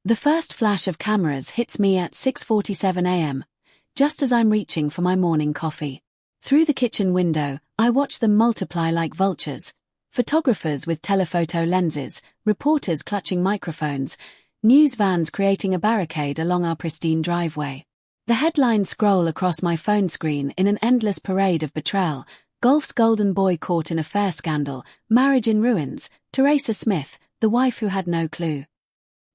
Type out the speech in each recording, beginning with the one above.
The first flash of cameras hits me at 6:47 a.m., just as I'm reaching for my morning coffee. Through the kitchen window, I watch them multiply like vultures. Photographers with telephoto lenses, reporters clutching microphones, news vans creating a barricade along our pristine driveway. The headlines scroll across my phone screen in an endless parade of betrayal: golf's golden boy caught in affair scandal, marriage in ruins, Teresa Smith, the wife who had no clue.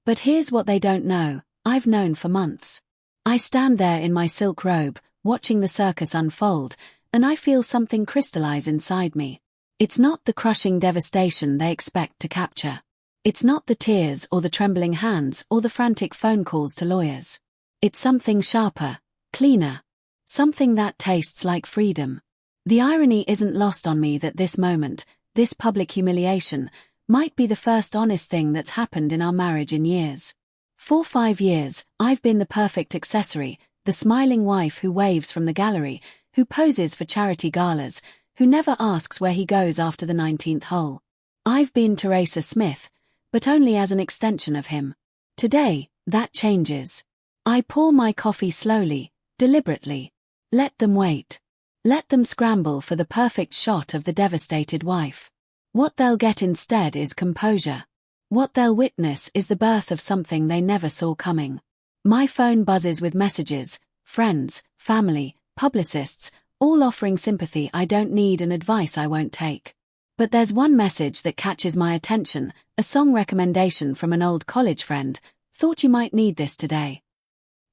But here's what they don't know: I've known for months. I stand there in my silk robe, watching the circus unfold, and I feel something crystallize inside me. It's not the crushing devastation they expect to capture. It's not the tears or the trembling hands or the frantic phone calls to lawyers. It's something sharper, cleaner. Something that tastes like freedom. The irony isn't lost on me that this moment, this public humiliation, might be the first honest thing that's happened in our marriage in years. For 5 years, I've been the perfect accessory, the smiling wife who waves from the gallery, who poses for charity galas, who never asks where he goes after the 19th hole. I've been Teresa Smith, but only as an extension of him. Today, that changes. I pour my coffee slowly, deliberately. Let them wait. Let them scramble for the perfect shot of the devastated wife. What they'll get instead is composure. What they'll witness is the birth of something they never saw coming. My phone buzzes with messages: friends, family, publicists, all offering sympathy I don't need and advice I won't take. But there's one message that catches my attention, a song recommendation from an old college friend: thought you might need this today.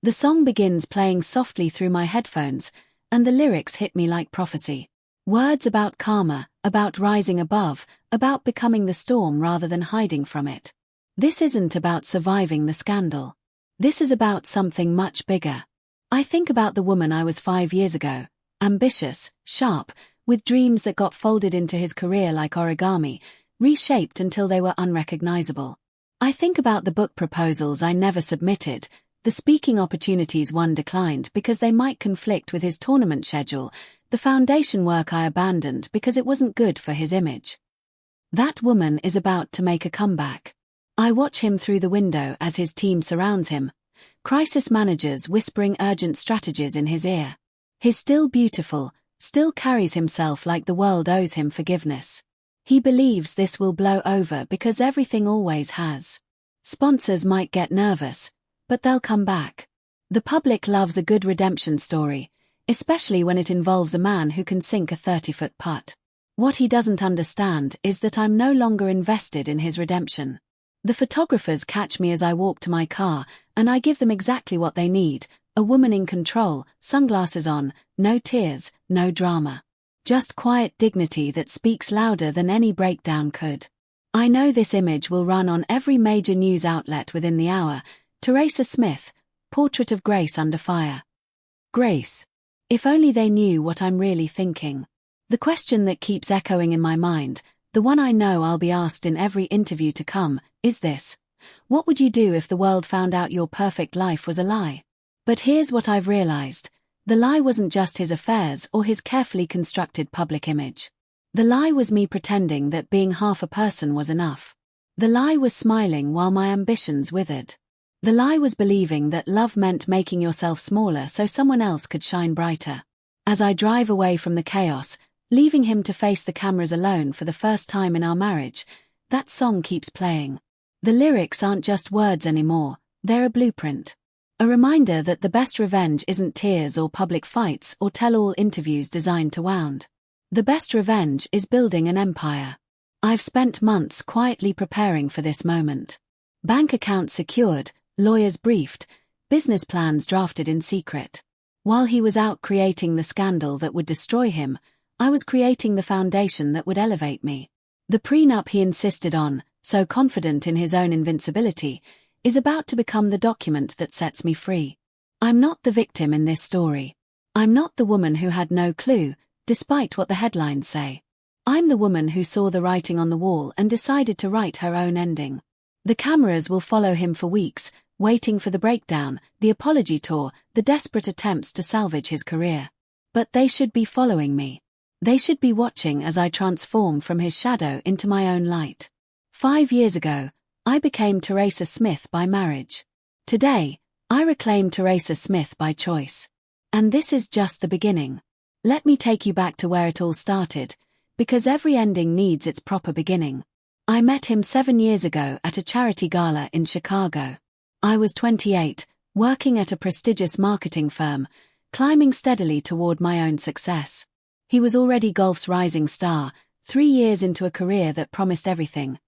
The song begins playing softly through my headphones, and the lyrics hit me like prophecy. Words about karma, about rising above, about becoming the storm rather than hiding from it. This isn't about surviving the scandal. This is about something much bigger. I think about the woman I was 5 years ago, ambitious, sharp, with dreams that got folded into his career like origami, reshaped until they were unrecognizable. I think about the book proposals I never submitted, the speaking opportunities one declined because they might conflict with his tournament schedule, the foundation work I abandoned because it wasn't good for his image. That woman is about to make a comeback. I watch him through the window as his team surrounds him, crisis managers whispering urgent strategies in his ear. He's still beautiful, still carries himself like the world owes him forgiveness. He believes this will blow over because everything always has. Sponsors might get nervous, but they'll come back. The public loves a good redemption story, especially when it involves a man who can sink a 30-foot putt. What he doesn't understand is that I'm no longer invested in his redemption. The photographers catch me as I walk to my car, and I give them exactly what they need: a woman in control, sunglasses on, no tears, no drama. Just quiet dignity that speaks louder than any breakdown could. I know this image will run on every major news outlet within the hour: Teresa Smith, portrait of Grace under fire. Grace. If only they knew what I'm really thinking. The question that keeps echoing in my mind, the one I know I'll be asked in every interview to come, is this: what would you do if the world found out your perfect life was a lie? But here's what I've realized: the lie wasn't just his affairs or his carefully constructed public image. The lie was me pretending that being half a person was enough. The lie was smiling while my ambitions withered. The lie was believing that love meant making yourself smaller so someone else could shine brighter. As I drive away from the chaos, leaving him to face the cameras alone for the first time in our marriage, that song keeps playing. The lyrics aren't just words anymore, they're a blueprint. A reminder that the best revenge isn't tears or public fights or tell-all interviews designed to wound. The best revenge is building an empire. I've spent months quietly preparing for this moment. Bank accounts secured, lawyers briefed, business plans drafted in secret. While he was out creating the scandal that would destroy him, I was creating the foundation that would elevate me. The prenup he insisted on, so confident in his own invincibility, is about to become the document that sets me free. I'm not the victim in this story. I'm not the woman who had no clue, despite what the headlines say. I'm the woman who saw the writing on the wall and decided to write her own ending. The cameras will follow him for weeks, waiting for the breakdown, the apology tour, the desperate attempts to salvage his career. But they should be following me. They should be watching as I transform from his shadow into my own light. 5 years ago, I became Teresa Smith by marriage. Today, I reclaim Teresa Smith by choice. And this is just the beginning. Let me take you back to where it all started, because every ending needs its proper beginning. I met him 7 years ago at a charity gala in Chicago. I was 28, working at a prestigious marketing firm, climbing steadily toward my own success. He was already golf's rising star, 3 years into a career that promised everything: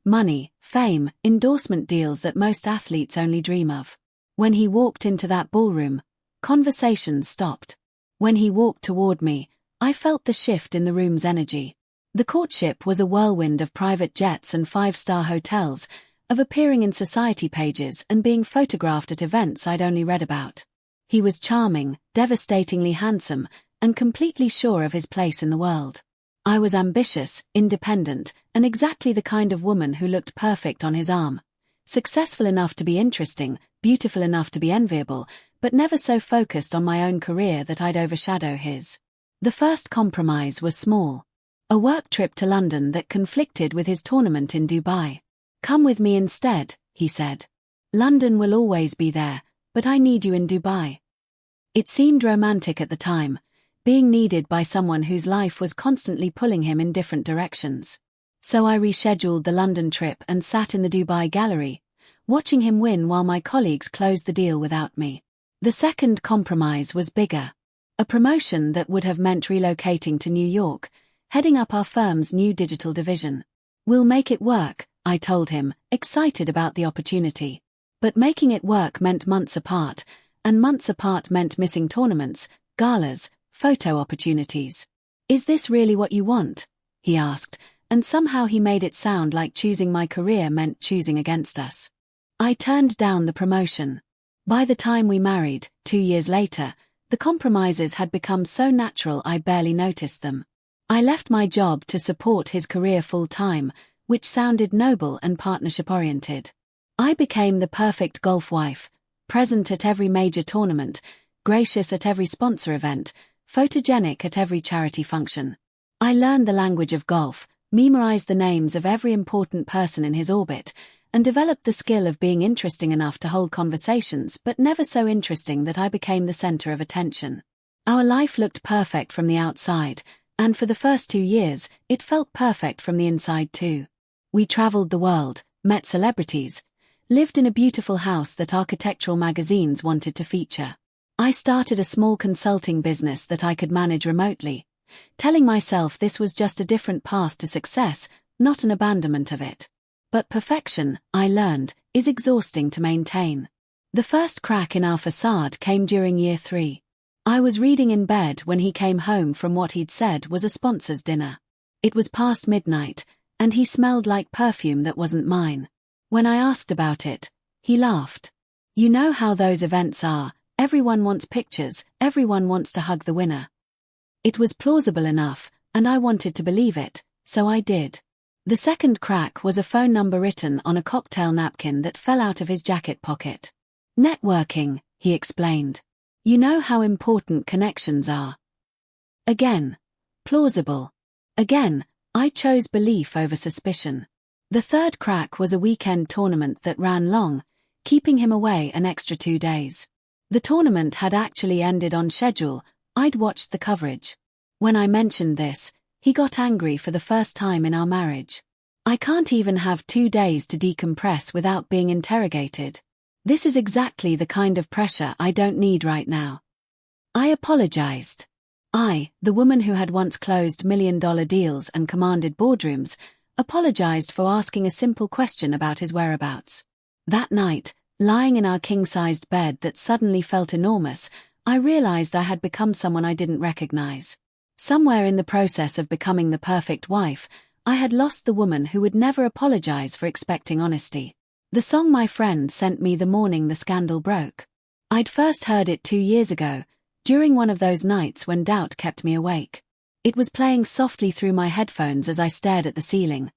money, fame, endorsement deals that most athletes only dream of. When he walked into that ballroom, conversations stopped. When he walked toward me, I felt the shift in the room's energy. The courtship was a whirlwind of private jets and 5-star hotels, of appearing in society pages and being photographed at events I'd only read about. He was charming, devastatingly handsome, and completely sure of his place in the world. I was ambitious, independent, and exactly the kind of woman who looked perfect on his arm. Successful enough to be interesting, beautiful enough to be enviable, but never so focused on my own career that I'd overshadow his. The first compromise was small. A work trip to London that conflicted with his tournament in Dubai. "Come with me instead," he said. "London will always be there, but I need you in Dubai." It seemed romantic at the time, being needed by someone whose life was constantly pulling him in different directions. So I rescheduled the London trip and sat in the Dubai gallery, watching him win while my colleagues closed the deal without me. The second compromise was bigger. A promotion that would have meant relocating to New York, heading up our firm's new digital division. "We'll make it work," I told him, excited about the opportunity. But making it work meant months apart, and months apart meant missing tournaments, galas, photo opportunities. "Is this really what you want?" he asked, and somehow he made it sound like choosing my career meant choosing against us. I turned down the promotion. By the time we married, 2 years later, the compromises had become so natural I barely noticed them. I left my job to support his career full-time, which sounded noble and partnership-oriented. I became the perfect golf wife, present at every major tournament, gracious at every sponsor event, photogenic at every charity function. I learned the language of golf, memorized the names of every important person in his orbit, and developed the skill of being interesting enough to hold conversations but never so interesting that I became the center of attention. Our life looked perfect from the outside, and for the first 2 years, it felt perfect from the inside too. We traveled the world, met celebrities, lived in a beautiful house that architectural magazines wanted to feature. I started a small consulting business that I could manage remotely, telling myself this was just a different path to success, not an abandonment of it. But perfection, I learned, is exhausting to maintain. The first crack in our facade came during year 3. I was reading in bed when he came home from what he'd said was a sponsor's dinner. It was past midnight, and he smelled like perfume that wasn't mine. When I asked about it, he laughed. "You know how those events are, everyone wants pictures, everyone wants to hug the winner." It was plausible enough, and I wanted to believe it, so I did. The second crack was a phone number written on a cocktail napkin that fell out of his jacket pocket. "Networking," he explained. "You know how important connections are." Again, plausible. Again, I chose belief over suspicion. The third crack was a weekend tournament that ran long, keeping him away an extra 2 days. The tournament had actually ended on schedule. I'd watched the coverage. When I mentioned this, he got angry for the first time in our marriage. "I can't even have 2 days to decompress without being interrogated. This is exactly the kind of pressure I don't need right now." I apologized. I, the woman who had once closed million-dollar deals and commanded boardrooms, apologized for asking a simple question about his whereabouts. That night, lying in our king-sized bed that suddenly felt enormous, I realized I had become someone I didn't recognize. Somewhere in the process of becoming the perfect wife, I had lost the woman who would never apologize for expecting honesty. The song my friend sent me the morning the scandal broke. I'd first heard it 2 years ago, during one of those nights when doubt kept me awake. It was playing softly through my headphones as I stared at the ceiling,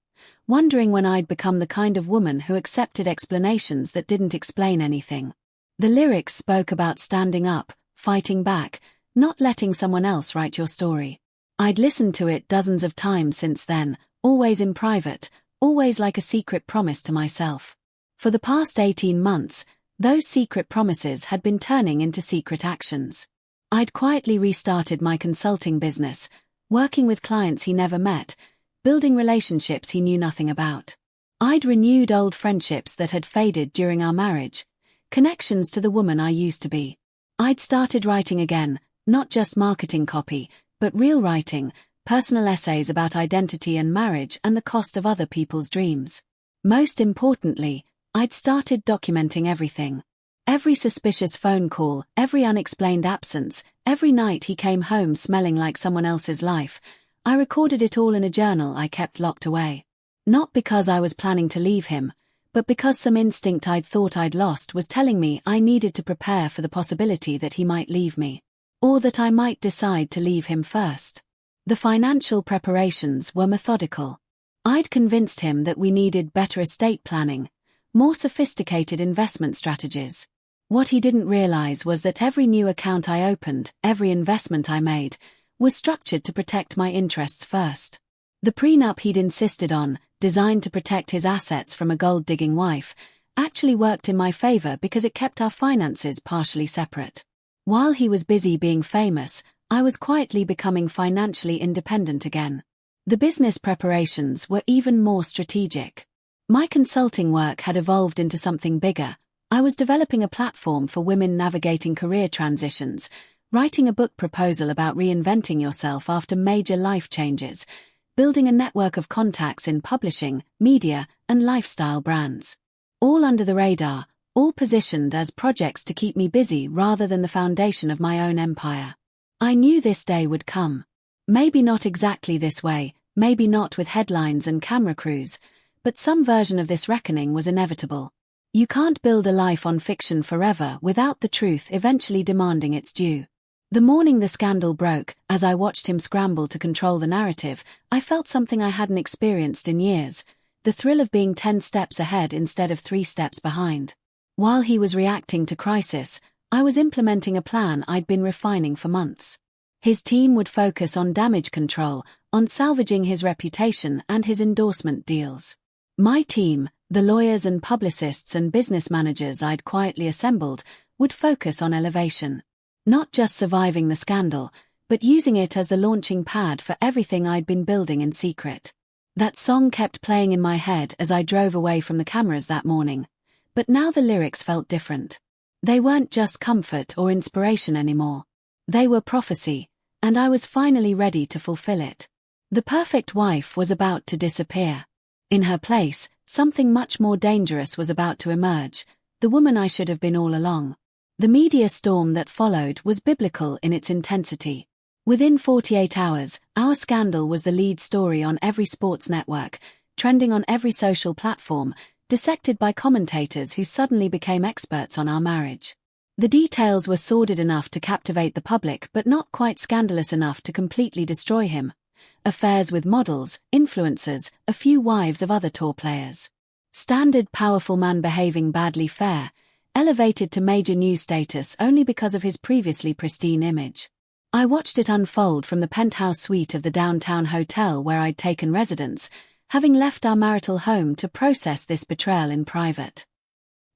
wondering when I'd become the kind of woman who accepted explanations that didn't explain anything. The lyrics spoke about standing up, fighting back, not letting someone else write your story. I'd listened to it dozens of times since then, always in private, always like a secret promise to myself. For the past 18 months, Those secret promises had been turning into secret actions. I'd quietly restarted my consulting business, working with clients he never met, building relationships he knew nothing about. I'd renewed old friendships that had faded during our marriage, connections to the woman I used to be. I'd started writing again, not just marketing copy, but real writing, personal essays about identity and marriage and the cost of other people's dreams. Most importantly, I'd started documenting everything. Every suspicious phone call, every unexplained absence, every night he came home smelling like someone else's life. I recorded it all in a journal I kept locked away. Not because I was planning to leave him, but because some instinct I'd thought I'd lost was telling me I needed to prepare for the possibility that he might leave me. Or that I might decide to leave him first. The financial preparations were methodical. I'd convinced him that we needed better estate planning, more sophisticated investment strategies. What he didn't realize was that every new account I opened, every investment I made, was structured to protect my interests first. The prenup he'd insisted on, designed to protect his assets from a gold-digging wife, actually worked in my favor because it kept our finances partially separate. While he was busy being famous, I was quietly becoming financially independent again. The business preparations were even more strategic. My consulting work had evolved into something bigger. I was developing a platform for women navigating career transitions, writing a book proposal about reinventing yourself after major life changes, building a network of contacts in publishing, media, and lifestyle brands. All under the radar, all positioned as projects to keep me busy rather than the foundation of my own empire. I knew this day would come. Maybe not exactly this way, maybe not with headlines and camera crews, but some version of this reckoning was inevitable. You can't build a life on fiction forever without the truth eventually demanding its due. The morning the scandal broke, as I watched him scramble to control the narrative, I felt something I hadn't experienced in years, the thrill of being 10 steps ahead instead of 3 steps behind. While he was reacting to crisis, I was implementing a plan I'd been refining for months. His team would focus on damage control, on salvaging his reputation and his endorsement deals. My team, the lawyers and publicists and business managers I'd quietly assembled, would focus on elevation. Not just surviving the scandal, but using it as the launching pad for everything I'd been building in secret. That song kept playing in my head as I drove away from the cameras that morning, but now the lyrics felt different. They weren't just comfort or inspiration anymore. They were prophecy, and I was finally ready to fulfill it. The perfect wife was about to disappear. In her place, something much more dangerous was about to emerge, the woman I should have been all along. The media storm that followed was biblical in its intensity. Within 48 hours, our scandal was the lead story on every sports network, trending on every social platform, dissected by commentators who suddenly became experts on our marriage. The details were sordid enough to captivate the public but not quite scandalous enough to completely destroy him. Affairs with models, influencers, a few wives of other tour players. Standard powerful man behaving badly fair, elevated to major news status only because of his previously pristine image. I watched it unfold from the penthouse suite of the downtown hotel where I'd taken residence, having left our marital home to process this betrayal in private.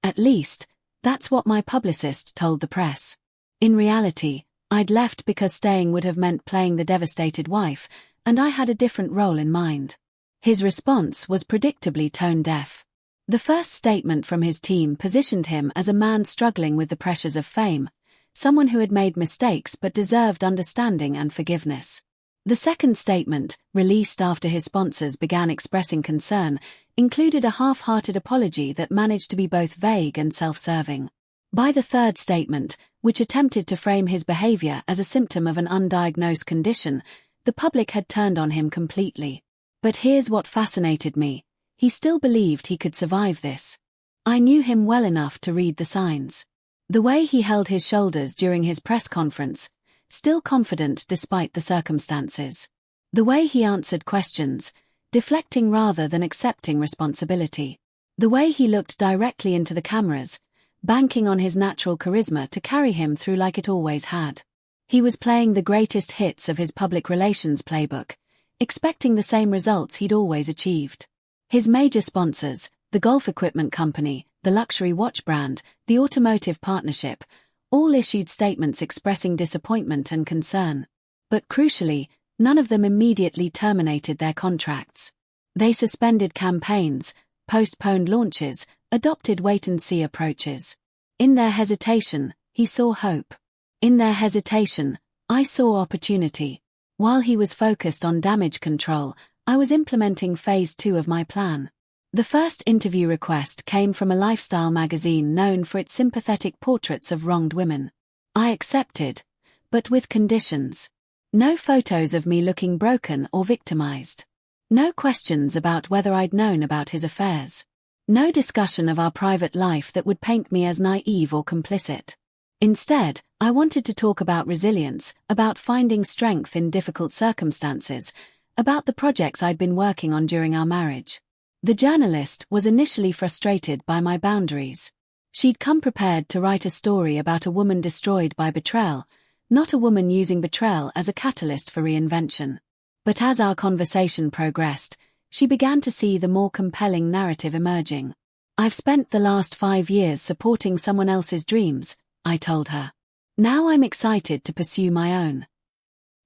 At least, that's what my publicist told the press. In reality, I'd left because staying would have meant playing the devastated wife, and I had a different role in mind. His response was predictably tone-deaf. The first statement from his team positioned him as a man struggling with the pressures of fame, someone who had made mistakes but deserved understanding and forgiveness. The second statement, released after his sponsors began expressing concern, included a half-hearted apology that managed to be both vague and self-serving. By the third statement, which attempted to frame his behavior as a symptom of an undiagnosed condition, the public had turned on him completely. But here's what fascinated me. He still believed he could survive this. I knew him well enough to read the signs. The way he held his shoulders during his press conference, still confident despite the circumstances. The way he answered questions, deflecting rather than accepting responsibility. The way he looked directly into the cameras, banking on his natural charisma to carry him through like it always had. He was playing the greatest hits of his public relations playbook, expecting the same results he'd always achieved. His major sponsors, the golf equipment company, the luxury watch brand, the automotive partnership, all issued statements expressing disappointment and concern. But crucially, none of them immediately terminated their contracts. They suspended campaigns, postponed launches, adopted wait-and-see approaches. In their hesitation, he saw hope. In their hesitation, I saw opportunity. While he was focused on damage control, I was implementing phase 2 of my plan. The first interview request came from a lifestyle magazine known for its sympathetic portraits of wronged women. I accepted, but with conditions. No photos of me looking broken or victimized. No questions about whether I'd known about his affairs. No discussion of our private life that would paint me as naive or complicit. Instead, I wanted to talk about resilience, about finding strength in difficult circumstances, about the projects I'd been working on during our marriage. The journalist was initially frustrated by my boundaries. She'd come prepared to write a story about a woman destroyed by betrayal, not a woman using betrayal as a catalyst for reinvention. But as our conversation progressed, she began to see the more compelling narrative emerging. I've spent the last 5 years supporting someone else's dreams, I told her. Now I'm excited to pursue my own.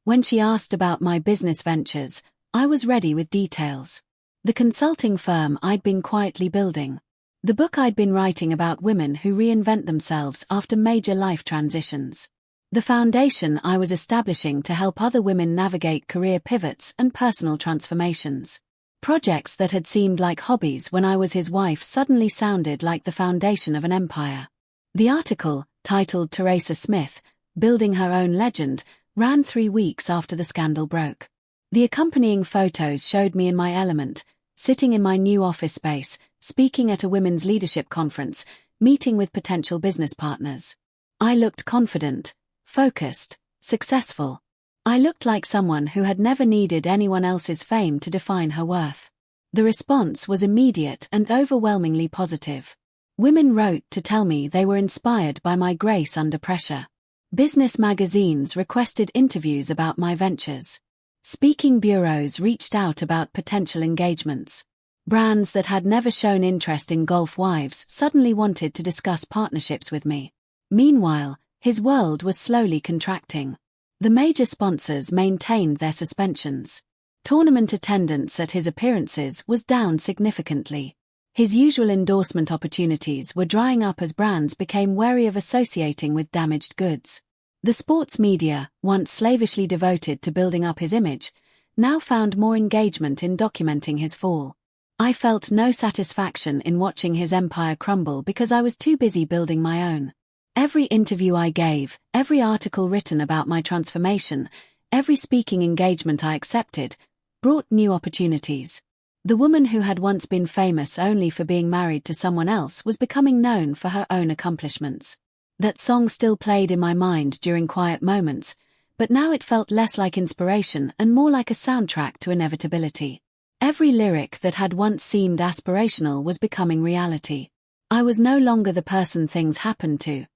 When she asked about my business ventures, I was ready with details. The consulting firm I'd been quietly building. The book I'd been writing about women who reinvent themselves after major life transitions. The foundation I was establishing to help other women navigate career pivots and personal transformations. Projects that had seemed like hobbies when I was his wife suddenly sounded like the foundation of an empire. The article, titled Teresa Smith, Building Her Own Legend, ran 3 weeks after the scandal broke. The accompanying photos showed me in my element, sitting in my new office space, speaking at a women's leadership conference, meeting with potential business partners. I looked confident, focused, successful. I looked like someone who had never needed anyone else's fame to define her worth. The response was immediate and overwhelmingly positive. Women wrote to tell me they were inspired by my grace under pressure. Business magazines requested interviews about my ventures. Speaking bureaus reached out about potential engagements. Brands that had never shown interest in golf wives suddenly wanted to discuss partnerships with me. Meanwhile, his world was slowly contracting. The major sponsors maintained their suspensions. Tournament attendance at his appearances was down significantly. His usual endorsement opportunities were drying up as brands became wary of associating with damaged goods. The sports media, once slavishly devoted to building up his image, now found more engagement in documenting his fall. I felt no satisfaction in watching his empire crumble because I was too busy building my own. Every interview I gave, every article written about my transformation, every speaking engagement I accepted, brought new opportunities. The woman who had once been famous only for being married to someone else was becoming known for her own accomplishments. That song still played in my mind during quiet moments, but now it felt less like inspiration and more like a soundtrack to inevitability. Every lyric that had once seemed aspirational was becoming reality. I was no longer the person things happened to.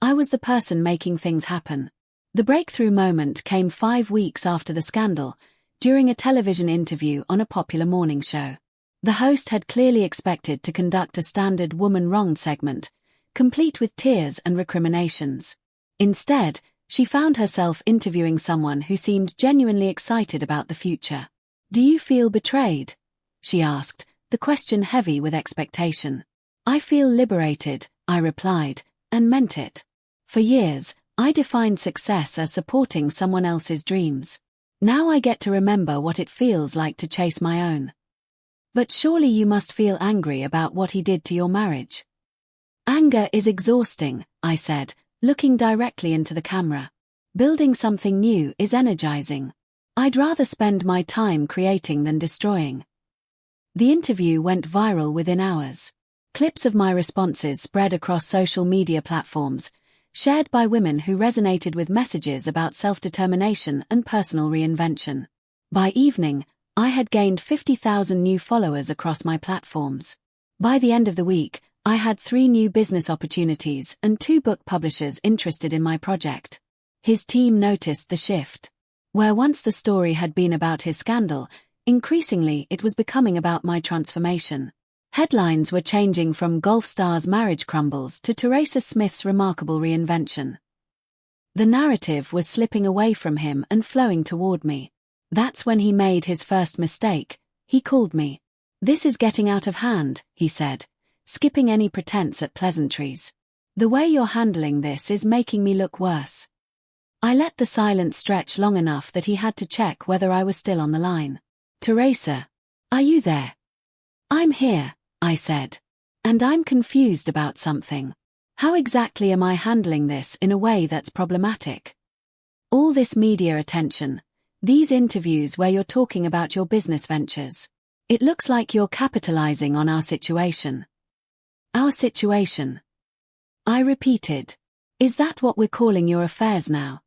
I was the person making things happen. The breakthrough moment came 5 weeks after the scandal, during a television interview on a popular morning show. The host had clearly expected to conduct a standard woman wronged segment, complete with tears and recriminations. Instead, she found herself interviewing someone who seemed genuinely excited about the future. "Do you feel betrayed?" she asked, the question heavy with expectation. "I feel liberated," I replied, and meant it. For years, I defined success as supporting someone else's dreams. Now I get to remember what it feels like to chase my own. "But surely you must feel angry about what he did to your marriage." "Anger is exhausting," I said, looking directly into the camera. "Building something new is energizing. I'd rather spend my time creating than destroying." The interview went viral within hours. Clips of my responses spread across social media platforms, shared by women who resonated with messages about self-determination and personal reinvention. By evening, I had gained 50,000 new followers across my platforms. By the end of the week, I had 3 new business opportunities and 2 book publishers interested in my project. His team noticed the shift. Where once the story had been about his scandal, increasingly it was becoming about my transformation. Headlines were changing from golf star's marriage crumbles to Teresa Smith's remarkable reinvention. The narrative was slipping away from him and flowing toward me. That's when he made his first mistake. He called me. "This is getting out of hand," he said, skipping any pretense at pleasantries. "The way you're handling this is making me look worse." I let the silence stretch long enough that he had to check whether I was still on the line. "Teresa, are you there?" "I'm here," I said. "And I'm confused about something. How exactly am I handling this in a way that's problematic? All this media attention, these interviews where you're talking about your business ventures. It looks like you're capitalizing on our situation." "Our situation?" I repeated. "Is that what we're calling your affairs now?"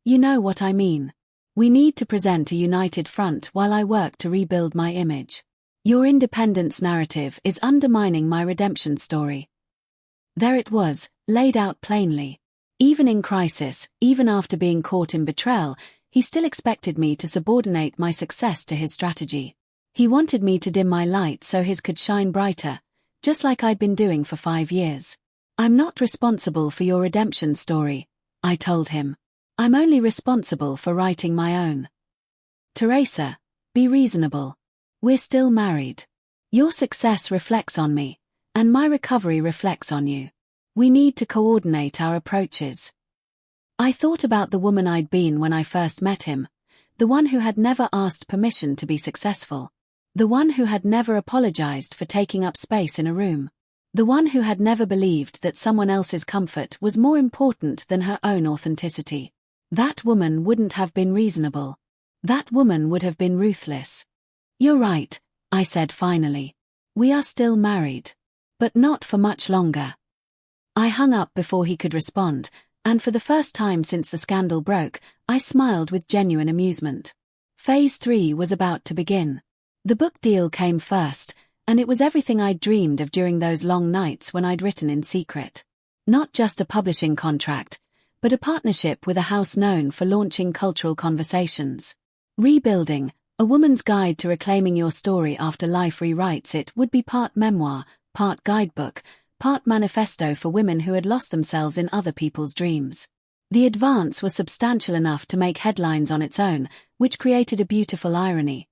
"You know what I mean. We need to present a united front while I work to rebuild my image. Your independence narrative is undermining my redemption story." There it was, laid out plainly. Even in crisis, even after being caught in betrayal, he still expected me to subordinate my success to his strategy. He wanted me to dim my light so his could shine brighter, just like I'd been doing for 5 years. "I'm not responsible for your redemption story," I told him. "I'm only responsible for writing my own." "Teresa, be reasonable. We're still married. Your success reflects on me, and my recovery reflects on you. We need to coordinate our approaches." I thought about the woman I'd been when I first met him, the one who had never asked permission to be successful, the one who had never apologized for taking up space in a room, the one who had never believed that someone else's comfort was more important than her own authenticity. That woman wouldn't have been reasonable. That woman would have been ruthless. "You're right," I said finally. "We are still married. But not for much longer." I hung up before he could respond, and for the first time since the scandal broke, I smiled with genuine amusement. Phase 3 was about to begin. The book deal came first, and it was everything I'd dreamed of during those long nights when I'd written in secret. Not just a publishing contract, but a partnership with a house known for launching cultural conversations. Rebuilding, A Woman's Guide to Reclaiming Your Story After Life Rewrites It would be part memoir, part guidebook, part manifesto for women who had lost themselves in other people's dreams. The advance was substantial enough to make headlines on its own, which created a beautiful irony.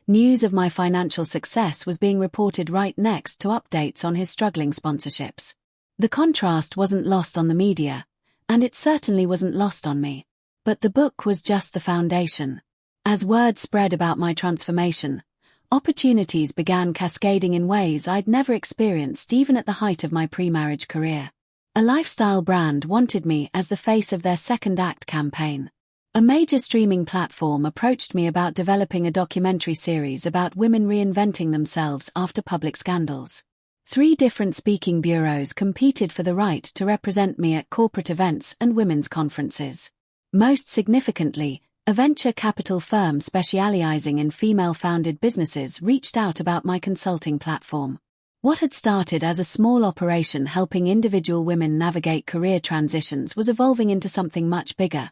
News of my financial success was being reported right next to updates on his struggling sponsorships. The contrast wasn't lost on the media, and it certainly wasn't lost on me. But the book was just the foundation. As word spread about my transformation, opportunities began cascading in ways I'd never experienced even at the height of my pre-marriage career. A lifestyle brand wanted me as the face of their second act campaign. A major streaming platform approached me about developing a documentary series about women reinventing themselves after public scandals. 3 different speaking bureaus competed for the right to represent me at corporate events and women's conferences. Most significantly, a venture capital firm specializing in female-founded businesses reached out about my consulting platform. What had started as a small operation helping individual women navigate career transitions was evolving into something much bigger.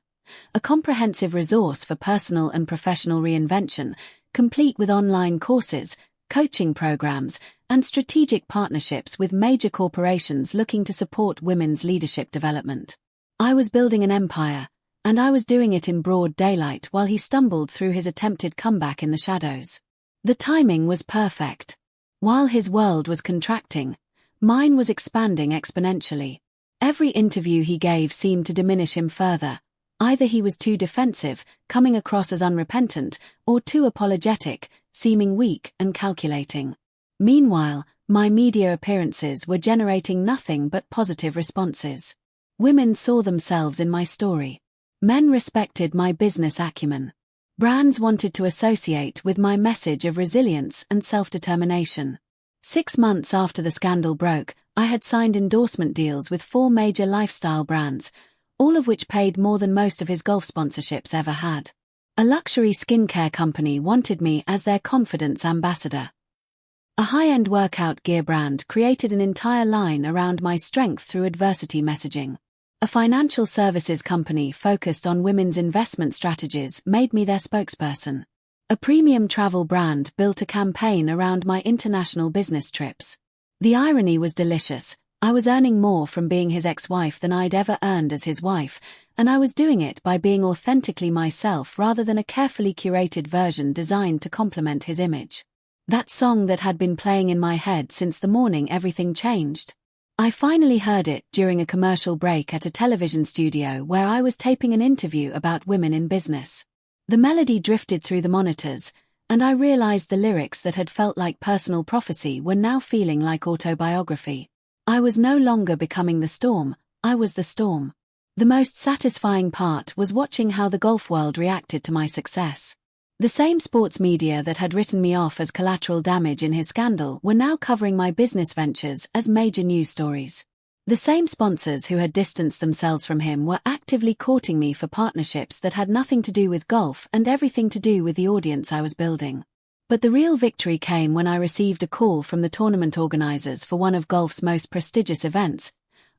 A comprehensive resource for personal and professional reinvention, complete with online courses, coaching programs, and strategic partnerships with major corporations looking to support women's leadership development. I was building an empire, and I was doing it in broad daylight while he stumbled through his attempted comeback in the shadows. The timing was perfect. While his world was contracting, mine was expanding exponentially. Every interview he gave seemed to diminish him further. Either he was too defensive, coming across as unrepentant, or too apologetic, seeming weak and calculating. Meanwhile, my media appearances were generating nothing but positive responses. Women saw themselves in my story. Men respected my business acumen. Brands wanted to associate with my message of resilience and self-determination. 6 months after the scandal broke, I had signed endorsement deals with 4 major lifestyle brands, all of which paid more than most of his golf sponsorships ever had. A luxury skincare company wanted me as their confidence ambassador. A high-end workout gear brand created an entire line around my strength through adversity messaging. A financial services company focused on women's investment strategies made me their spokesperson. A premium travel brand built a campaign around my international business trips. The irony was delicious. I was earning more from being his ex-wife than I'd ever earned as his wife, and I was doing it by being authentically myself rather than a carefully curated version designed to complement his image. That song that had been playing in my head since the morning everything changed. I finally heard it during a commercial break at a television studio where I was taping an interview about women in business. The melody drifted through the monitors, and I realized the lyrics that had felt like personal prophecy were now feeling like autobiography. I was no longer becoming the storm, I was the storm. The most satisfying part was watching how the golf world reacted to my success. The same sports media that had written me off as collateral damage in his scandal were now covering my business ventures as major news stories. The same sponsors who had distanced themselves from him were actively courting me for partnerships that had nothing to do with golf and everything to do with the audience I was building. But the real victory came when I received a call from the tournament organizers for one of golf's most prestigious events,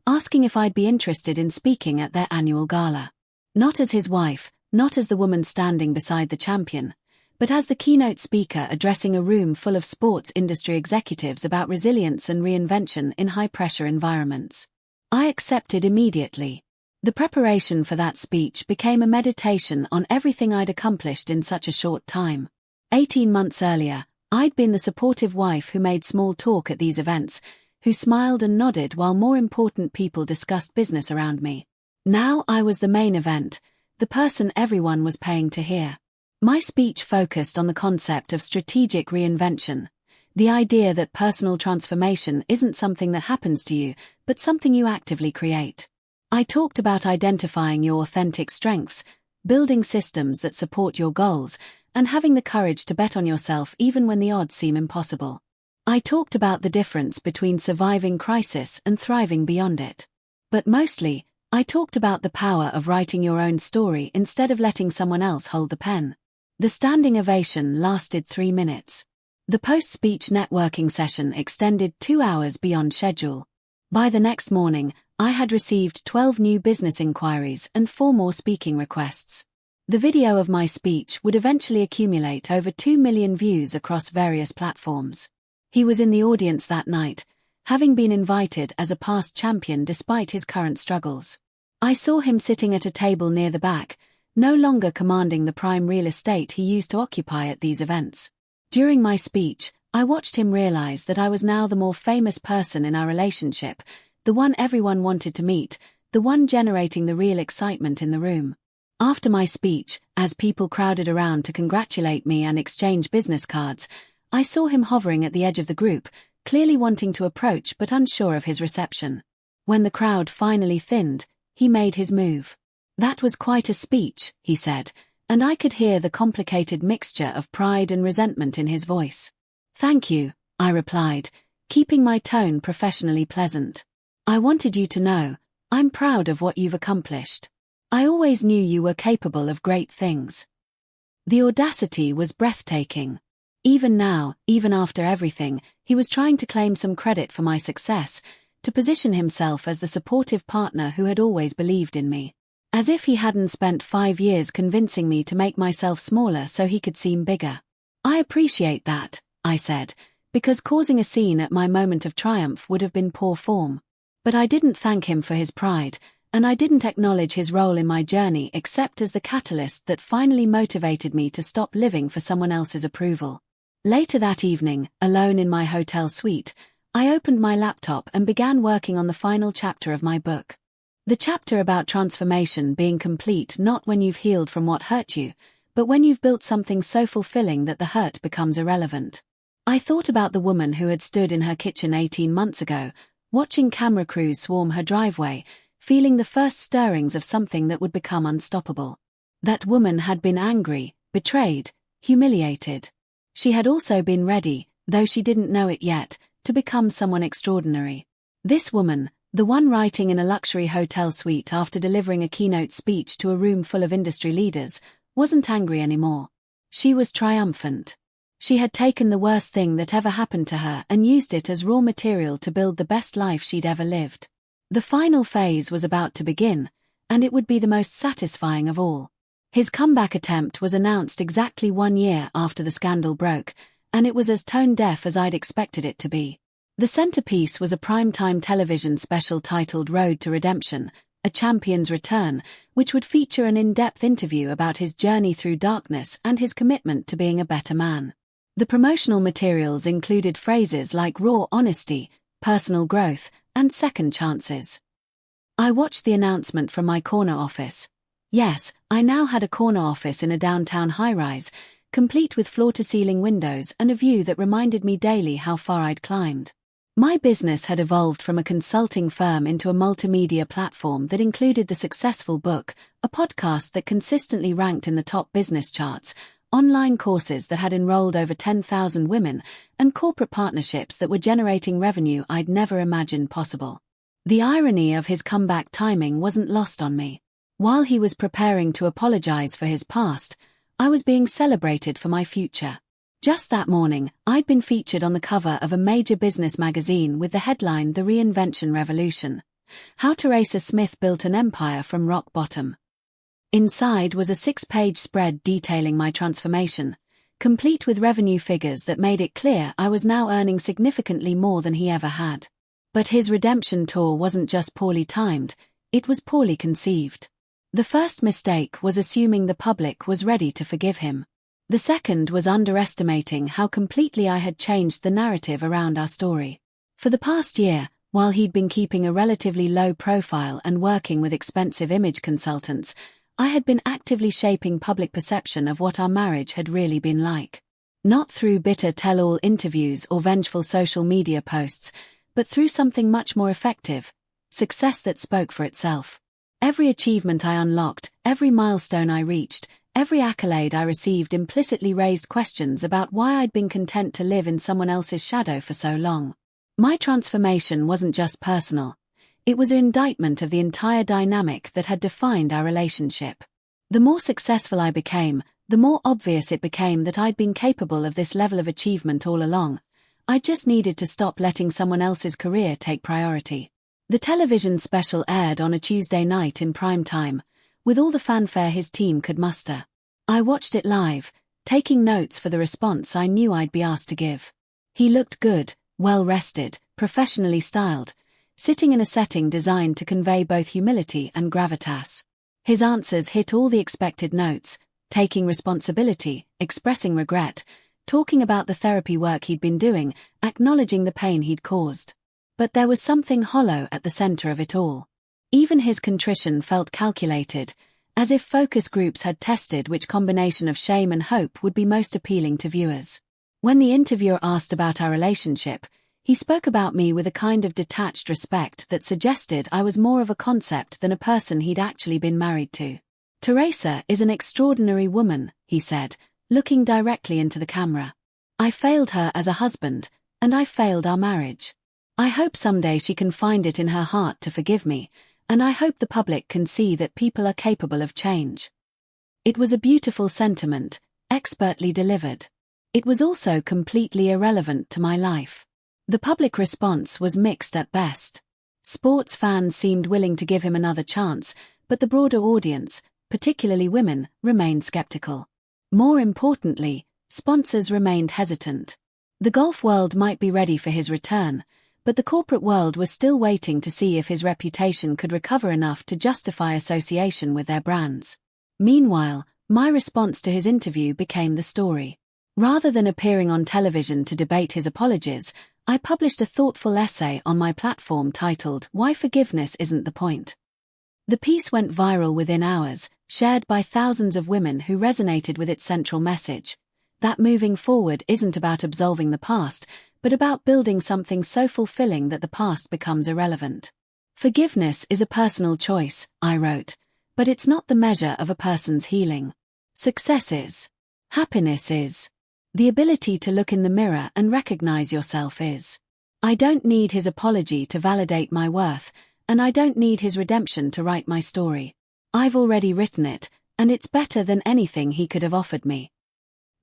asking if I'd be interested in speaking at their annual gala. Not as his wife, not as the woman standing beside the champion, but as the keynote speaker addressing a room full of sports industry executives about resilience and reinvention in high-pressure environments. I accepted immediately. The preparation for that speech became a meditation on everything I'd accomplished in such a short time. 18 months earlier, I'd been the supportive wife who made small talk at these events, who smiled and nodded while more important people discussed business around me. Now I was the main event, the person everyone was paying to hear. My speech focused on the concept of strategic reinvention, the idea that personal transformation isn't something that happens to you, but something you actively create. I talked about identifying your authentic strengths, building systems that support your goals, and having the courage to bet on yourself even when the odds seem impossible. I talked about the difference between surviving crisis and thriving beyond it. But mostly, I talked about the power of writing your own story instead of letting someone else hold the pen. The standing ovation lasted 3 minutes. The post-speech networking session extended 2 hours beyond schedule. By the next morning, I had received 12 new business inquiries and 4 more speaking requests. The video of my speech would eventually accumulate over 2 million views across various platforms. He was in the audience that night, having been invited as a past champion despite his current struggles. I saw him sitting at a table near the back, no longer commanding the prime real estate he used to occupy at these events. During my speech, I watched him realize that I was now the more famous person in our relationship, the one everyone wanted to meet, the one generating the real excitement in the room. After my speech, as people crowded around to congratulate me and exchange business cards, I saw him hovering at the edge of the group, clearly wanting to approach but unsure of his reception. When the crowd finally thinned, he made his move. "That was quite a speech," he said, and I could hear the complicated mixture of pride and resentment in his voice. "Thank you," I replied, keeping my tone professionally pleasant. "I wanted you to know, I'm proud of what you've accomplished. I always knew you were capable of great things." The audacity was breathtaking. Even now, even after everything, he was trying to claim some credit for my success, to position himself as the supportive partner who had always believed in me. As if he hadn't spent 5 years convincing me to make myself smaller so he could seem bigger. "I appreciate that," I said, because causing a scene at my moment of triumph would have been poor form. But I didn't thank him for his pride, and I didn't acknowledge his role in my journey except as the catalyst that finally motivated me to stop living for someone else's approval. Later that evening, alone in my hotel suite, I opened my laptop and began working on the final chapter of my book. The chapter about transformation being complete not when you've healed from what hurt you, but when you've built something so fulfilling that the hurt becomes irrelevant. I thought about the woman who had stood in her kitchen 18 months ago, watching camera crews swarm her driveway, feeling the first stirrings of something that would become unstoppable. That woman had been angry, betrayed, humiliated. She had also been ready, though she didn't know it yet, to become someone extraordinary. This woman, the one writing in a luxury hotel suite after delivering a keynote speech to a room full of industry leaders, wasn't angry anymore. She was triumphant. She had taken the worst thing that ever happened to her and used it as raw material to build the best life she'd ever lived. The final phase was about to begin, and it would be the most satisfying of all. His comeback attempt was announced exactly 1 year after the scandal broke, and it was as tone-deaf as I'd expected it to be. The centerpiece was a primetime television special titled Road to Redemption, A Champion's Return, which would feature an in-depth interview about his journey through darkness and his commitment to being a better man. The promotional materials included phrases like raw honesty, personal growth, and second chances. I watched the announcement from my corner office. Yes, I now had a corner office in a downtown high-rise, complete with floor-to-ceiling windows and a view that reminded me daily how far I'd climbed. My business had evolved from a consulting firm into a multimedia platform that included the successful book, a podcast that consistently ranked in the top business charts, online courses that had enrolled over 10,000 women, and corporate partnerships that were generating revenue I'd never imagined possible. The irony of his comeback timing wasn't lost on me. While he was preparing to apologize for his past, I was being celebrated for my future. Just that morning, I'd been featured on the cover of a major business magazine with the headline The Reinvention Revolution: How Teresa Smith Built an Empire from Rock Bottom. Inside was a 6-page spread detailing my transformation, complete with revenue figures that made it clear I was now earning significantly more than he ever had. But his redemption tour wasn't just poorly timed, it was poorly conceived. The first mistake was assuming the public was ready to forgive him. The second was underestimating how completely I had changed the narrative around our story. For the past year, while he'd been keeping a relatively low profile and working with expensive image consultants, I had been actively shaping public perception of what our marriage had really been like. Not through bitter tell-all interviews or vengeful social media posts, but through something much more effective: success that spoke for itself. Every achievement I unlocked, every milestone I reached, every accolade I received implicitly raised questions about why I'd been content to live in someone else's shadow for so long. My transformation wasn't just personal. It was an indictment of the entire dynamic that had defined our relationship. The more successful I became, the more obvious it became that I'd been capable of this level of achievement all along. I just needed to stop letting someone else's career take priority. The television special aired on a Tuesday night in prime time, with all the fanfare his team could muster. I watched it live, taking notes for the response I knew I'd be asked to give. He looked good, well-rested, professionally styled, sitting in a setting designed to convey both humility and gravitas. His answers hit all the expected notes: taking responsibility, expressing regret, talking about the therapy work he'd been doing, acknowledging the pain he'd caused. But there was something hollow at the center of it all. Even his contrition felt calculated, as if focus groups had tested which combination of shame and hope would be most appealing to viewers. When the interviewer asked about our relationship, he spoke about me with a kind of detached respect that suggested I was more of a concept than a person he'd actually been married to. "Teresa is an extraordinary woman," he said, looking directly into the camera. "I failed her as a husband, and I failed our marriage. I hope someday she can find it in her heart to forgive me, and I hope the public can see that people are capable of change." It was a beautiful sentiment, expertly delivered. It was also completely irrelevant to my life. The public response was mixed at best. Sports fans seemed willing to give him another chance, but the broader audience, particularly women, remained skeptical. More importantly, sponsors remained hesitant. The golf world might be ready for his return, but the corporate world was still waiting to see if his reputation could recover enough to justify association with their brands. Meanwhile, my response to his interview became the story. Rather than appearing on television to debate his apologies, I published a thoughtful essay on my platform titled "Why Forgiveness Isn't the Point." The piece went viral within hours, shared by thousands of women who resonated with its central message: that moving forward isn't about absolving the past, but about building something so fulfilling that the past becomes irrelevant. "Forgiveness is a personal choice," I wrote, "but it's not the measure of a person's healing. Success is. Happiness is. The ability to look in the mirror and recognize yourself is. I don't need his apology to validate my worth, and I don't need his redemption to write my story. I've already written it, and it's better than anything he could have offered me."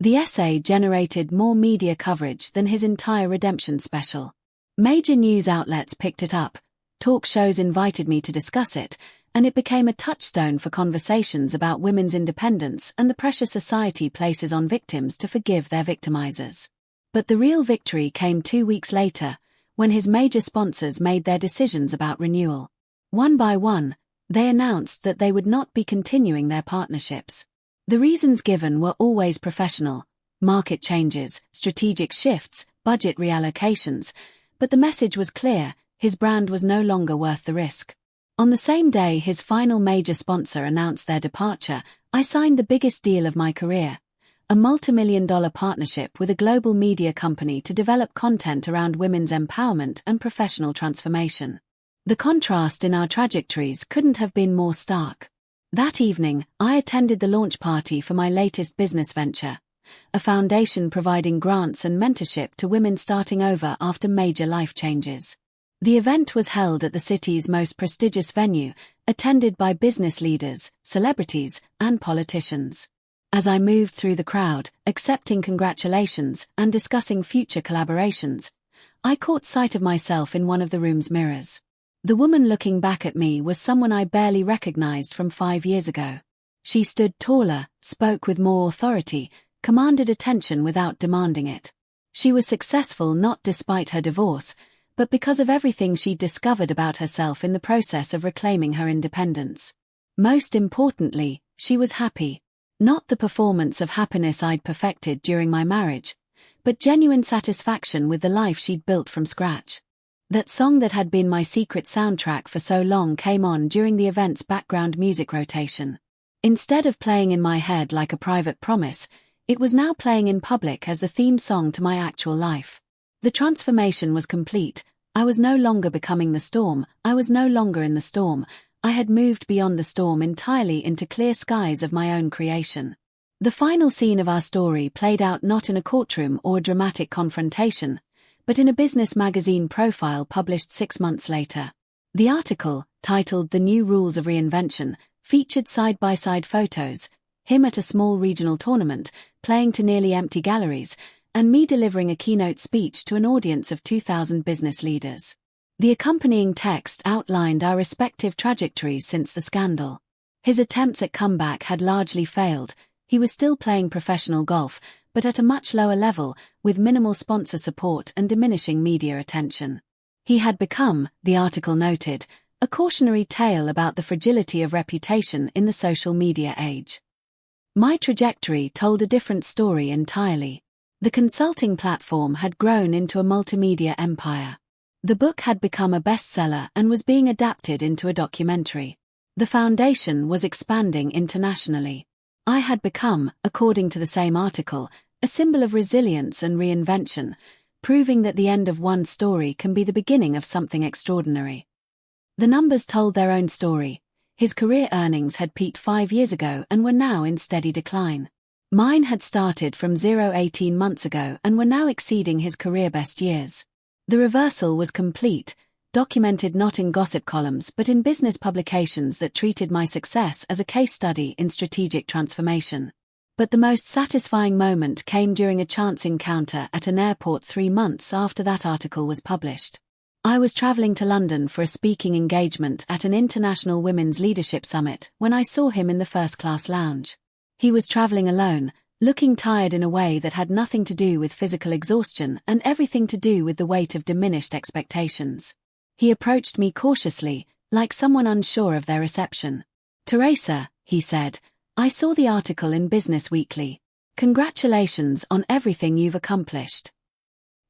The essay generated more media coverage than his entire redemption special. Major news outlets picked it up, talk shows invited me to discuss it, and it became a touchstone for conversations about women's independence and the pressure society places on victims to forgive their victimizers. But the real victory came 2 weeks later, when his major sponsors made their decisions about renewal. One by one, they announced that they would not be continuing their partnerships. The reasons given were always professional: market changes, strategic shifts, budget reallocations, but the message was clear: his brand was no longer worth the risk. On the same day his final major sponsor announced their departure, I signed the biggest deal of my career, a multi-million-dollar partnership with a global media company to develop content around women's empowerment and professional transformation. The contrast in our trajectories couldn't have been more stark. That evening, I attended the launch party for my latest business venture, a foundation providing grants and mentorship to women starting over after major life changes. The event was held at the city's most prestigious venue, attended by business leaders, celebrities, and politicians. As I moved through the crowd, accepting congratulations and discussing future collaborations, I caught sight of myself in one of the room's mirrors. The woman looking back at me was someone I barely recognized from 5 years ago. She stood taller, spoke with more authority, commanded attention without demanding it. She was successful not despite her divorce, but because of everything she'd discovered about herself in the process of reclaiming her independence. Most importantly, she was happy. Not the performance of happiness I'd perfected during my marriage, but genuine satisfaction with the life she'd built from scratch. That song that had been my secret soundtrack for so long came on during the event's background music rotation. Instead of playing in my head like a private promise, it was now playing in public as the theme song to my actual life. The transformation was complete. I was no longer becoming the storm, I was no longer in the storm, I had moved beyond the storm entirely into clear skies of my own creation. The final scene of our story played out not in a courtroom or a dramatic confrontation, but in a business magazine profile published 6 months later. The article, titled "The New Rules of Reinvention," featured side-by-side photos, him at a small regional tournament, playing to nearly empty galleries, and me delivering a keynote speech to an audience of 2,000 business leaders. The accompanying text outlined our respective trajectories since the scandal. His attempts at comeback had largely failed. He was still playing professional golf, but at a much lower level, with minimal sponsor support and diminishing media attention. He had become, the article noted, a cautionary tale about the fragility of reputation in the social media age. My trajectory told a different story entirely. The consulting platform had grown into a multimedia empire. The book had become a bestseller and was being adapted into a documentary. The foundation was expanding internationally. I had become, according to the same article, a symbol of resilience and reinvention, proving that the end of one story can be the beginning of something extraordinary. The numbers told their own story. His career earnings had peaked 5 years ago and were now in steady decline. Mine had started from zero 18 months ago and were now exceeding his career best years. The reversal was complete, documented not in gossip columns but in business publications that treated my success as a case study in strategic transformation. But the most satisfying moment came during a chance encounter at an airport 3 months after that article was published. I was traveling to London for a speaking engagement at an international women's leadership summit when I saw him in the first-class lounge. He was traveling alone, looking tired in a way that had nothing to do with physical exhaustion and everything to do with the weight of diminished expectations. He approached me cautiously, like someone unsure of their reception. "Teresa," he said, "I saw the article in Business Weekly. Congratulations on everything you've accomplished."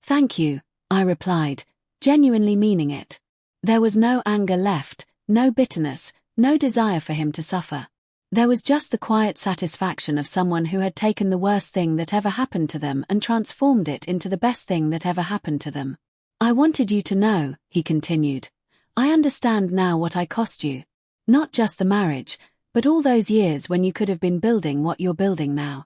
"Thank you," I replied, genuinely meaning it. There was no anger left, no bitterness, no desire for him to suffer. There was just the quiet satisfaction of someone who had taken the worst thing that ever happened to them and transformed it into the best thing that ever happened to them. "I wanted you to know," he continued. "I understand now what I cost you. Not just the marriage, but all those years when you could have been building what you're building now."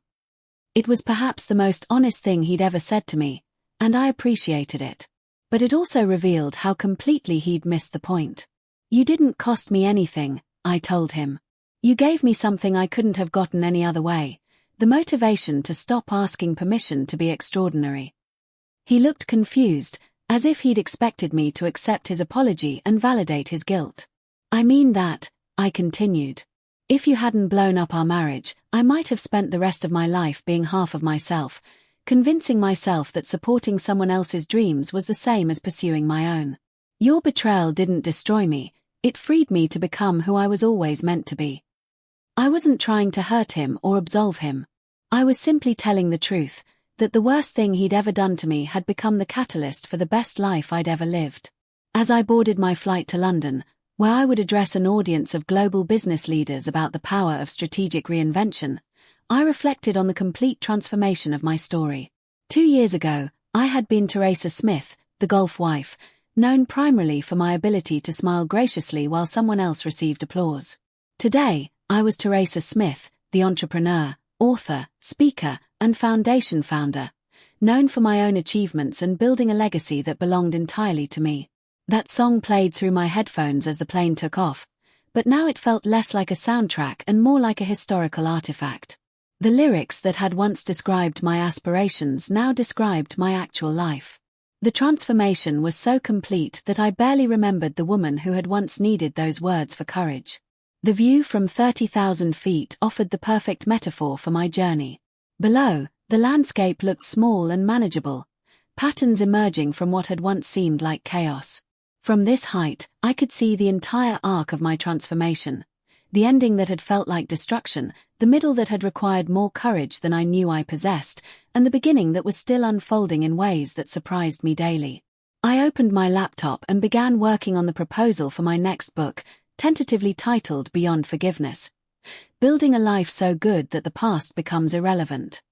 It was perhaps the most honest thing he'd ever said to me, and I appreciated it. But it also revealed how completely he'd missed the point. "You didn't cost me anything," I told him. "You gave me something I couldn't have gotten any other way, the motivation to stop asking permission to be extraordinary." He looked confused, as if he'd expected me to accept his apology and validate his guilt. "I mean that," I continued. If you hadn't blown up our marriage, I might have spent the rest of my life being half of myself, convincing myself that supporting someone else's dreams was the same as pursuing my own. Your betrayal didn't destroy me, it freed me to become who I was always meant to be. I wasn't trying to hurt him or absolve him. I was simply telling the truth, that the worst thing he'd ever done to me had become the catalyst for the best life I'd ever lived. As I boarded my flight to London, where I would address an audience of global business leaders about the power of strategic reinvention, I reflected on the complete transformation of my story. 2 years ago, I had been Teresa Smith, the golf wife, known primarily for my ability to smile graciously while someone else received applause. Today, I was Teresa Smith, the entrepreneur, author, speaker, and foundation founder, known for my own achievements and building a legacy that belonged entirely to me. That song played through my headphones as the plane took off, but now it felt less like a soundtrack and more like a historical artifact. The lyrics that had once described my aspirations now described my actual life. The transformation was so complete that I barely remembered the woman who had once needed those words for courage. The view from 30,000 feet offered the perfect metaphor for my journey. Below, the landscape looked small and manageable, patterns emerging from what had once seemed like chaos. From this height, I could see the entire arc of my transformation, the ending that had felt like destruction, the middle that had required more courage than I knew I possessed, and the beginning that was still unfolding in ways that surprised me daily. I opened my laptop and began working on the proposal for my next book, tentatively titled Beyond Forgiveness: Building a Life So Good That the Past Becomes Irrelevant.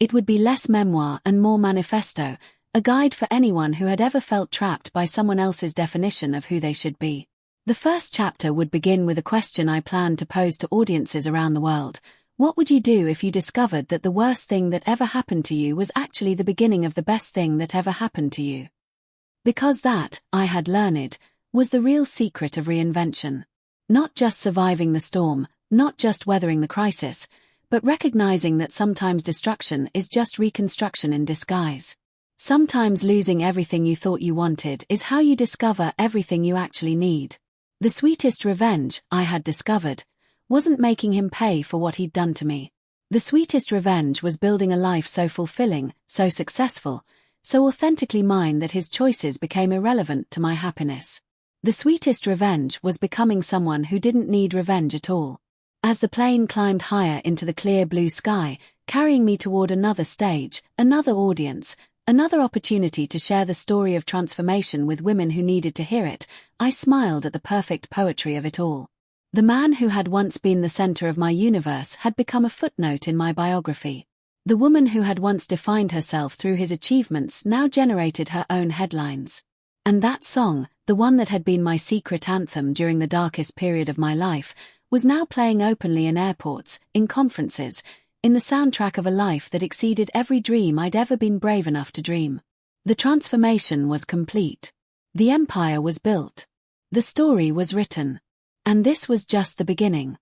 It would be less memoir and more manifesto, a guide for anyone who had ever felt trapped by someone else's definition of who they should be. The first chapter would begin with a question I planned to pose to audiences around the world. What would you do if you discovered that the worst thing that ever happened to you was actually the beginning of the best thing that ever happened to you? Because that, I had learned, was the real secret of reinvention. Not just surviving the storm, not just weathering the crisis, but recognizing that sometimes destruction is just reconstruction in disguise. Sometimes losing everything you thought you wanted is how you discover everything you actually need. The sweetest revenge, I had discovered, wasn't making him pay for what he'd done to me. The sweetest revenge was building a life so fulfilling, so successful, so authentically mine that his choices became irrelevant to my happiness. The sweetest revenge was becoming someone who didn't need revenge at all. As the plane climbed higher into the clear blue sky, carrying me toward another stage, another audience, another opportunity to share the story of transformation with women who needed to hear it, I smiled at the perfect poetry of it all. The man who had once been the center of my universe had become a footnote in my biography. The woman who had once defined herself through his achievements now generated her own headlines. And that song, the one that had been my secret anthem during the darkest period of my life, was now playing openly in airports, in conferences, in the soundtrack of a life that exceeded every dream I'd ever been brave enough to dream. The transformation was complete. The empire was built. The story was written. And this was just the beginning.